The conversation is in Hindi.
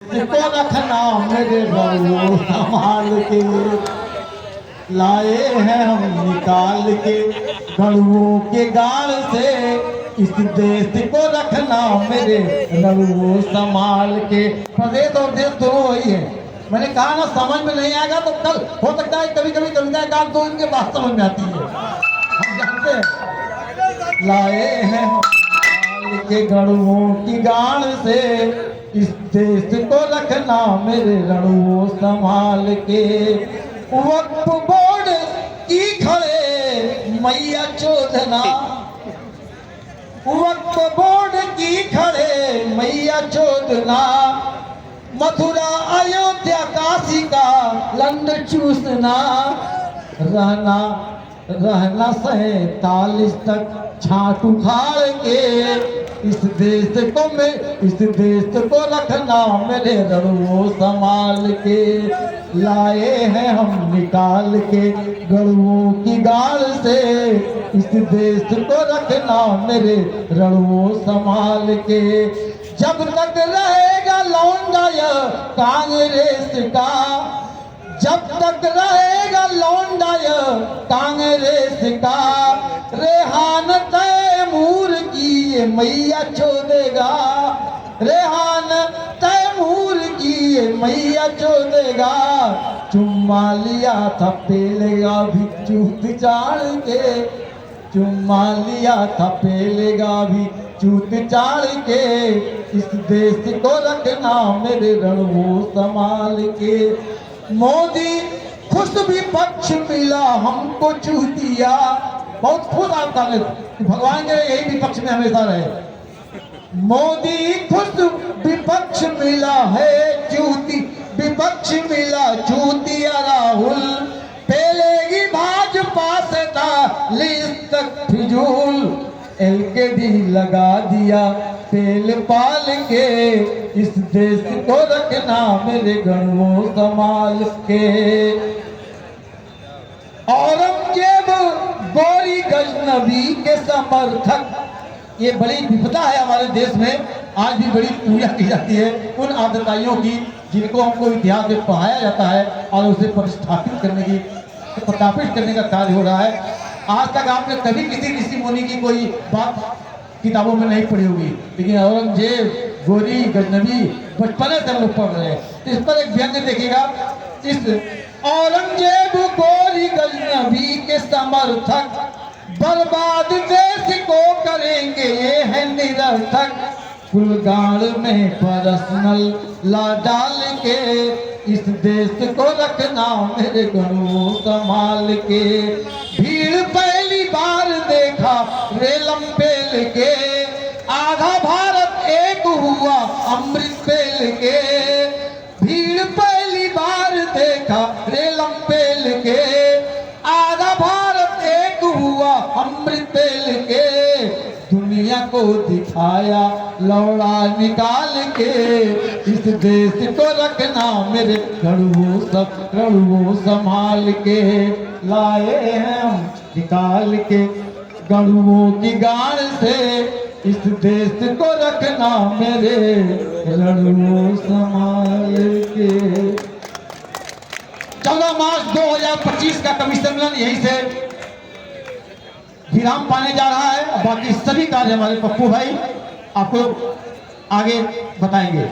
इसको रखना मेरे बड़ों संभाल के, लाए हैं हम निकाल के गढ़ुओं के गाल से। इस देश को रखना मेरे रड़ुओं संभाल के। प्रदेश और देश दोनों वही है। मैंने कहा ना, समझ में नहीं आएगा तो कल हो सकता है कभी कभी कविताएं गाल दो इनके बाद समझ में आती है, हम जानते हैं। लाए हैं हम के गढ़ुओं की गाल से, इस देश को रखना मेरे रड़ुओं संभाल के। वक्फ बोर्ड की खड़े मैया चोदना, वक्फ बोर्ड की खड़े मैया चोदना। मथुरा अयोध्या काशी का लंड चूसना, रहना 47 तक छाट उखाड़ के। इस देश को रखना मेरे रड़ुओं संभाल के। लाए हैं हम निकाल के गढ़ुओं की गाल से, इस देश को रखना मेरे रड़ुओं संभाल के। जब तक रहेगा लौंडा कांग्रेस का, जब तक रहेगा लौंडा कांग्रेस का, रेहान तैमूर की ये मैया चोदेगा। रेहान तैमूर की ये मैया चोदेगा। चुम्मा लिया था पेलेगा भी चूत चाड़ के, चुम्मा लिया था पेलेगा भी चूत चाड़ के। इस देश को रखना मेरे रड़ुओं संभाल के। मोदी खुश विपक्ष मिला हमको चूतिया, बहुत खुश आप कांग्रेस, भगवान के यही विपक्ष में हमेशा रहे। मोदी खुश विपक्ष मिला है चूती, विपक्ष मिला चूतिया राहुल। पेलेगी भाजपा से लिस्ट तक फिजूल, LKD लगा दिया तेल पाल के। इस देश को रखना मेरे गढ़ुओं संभाल के। औरंगजेब गोरी गजनबी के समर्थक, ये बड़ी विपदा है हमारे देश में। आज भी बड़ी पूजा की जाती है उन आदताइयों की जिनको हमको इतिहास में पढ़ाया जाता है और उसे प्रतिष्ठापित करने का कार्य हो रहा है। आज तक आपने कभी किसी ऋषि मुनि की कोई बात किताबों में नहीं पढ़ी होगी, लेकिन औरंगजेब गोरी गजनबी बचपन से हम लोग पढ़ रहे हैं। इस पर एक व्यंग्य देखिएगा। इस औरंगजेब गोरी गजनबी के समर्थक, बर्बाद देश को करेंगे ये है निरर्थक। कुलगाड़ में पर्सनल ला डाल के, इस देश को रखना मेरे गढ़ुओं संभाल के। भीड़ पहली बार देखा रेलम पेल के, आधा भारत एक हुआ अमृत पेल के। भीड़ पहली बार देखा रेलम पेल के, आधा भारत एक हुआ अमृत पेल के। दुनिया को दिखाया लौड़ा निकाल के, इस देश को रखना मेरे गढ़ुओं संभाल के। लाए हैं हम निकाल के गढ़ुओं की गाल से, इस देश को रखना मेरे रड़ुओं संभाल के। 14 मार्च 2025 का कवि सम्मेलन यहीं से विराम पाने जा रहा है। बाकी सभी कार्य हमारे पप्पू भाई आपको आगे बताएंगे।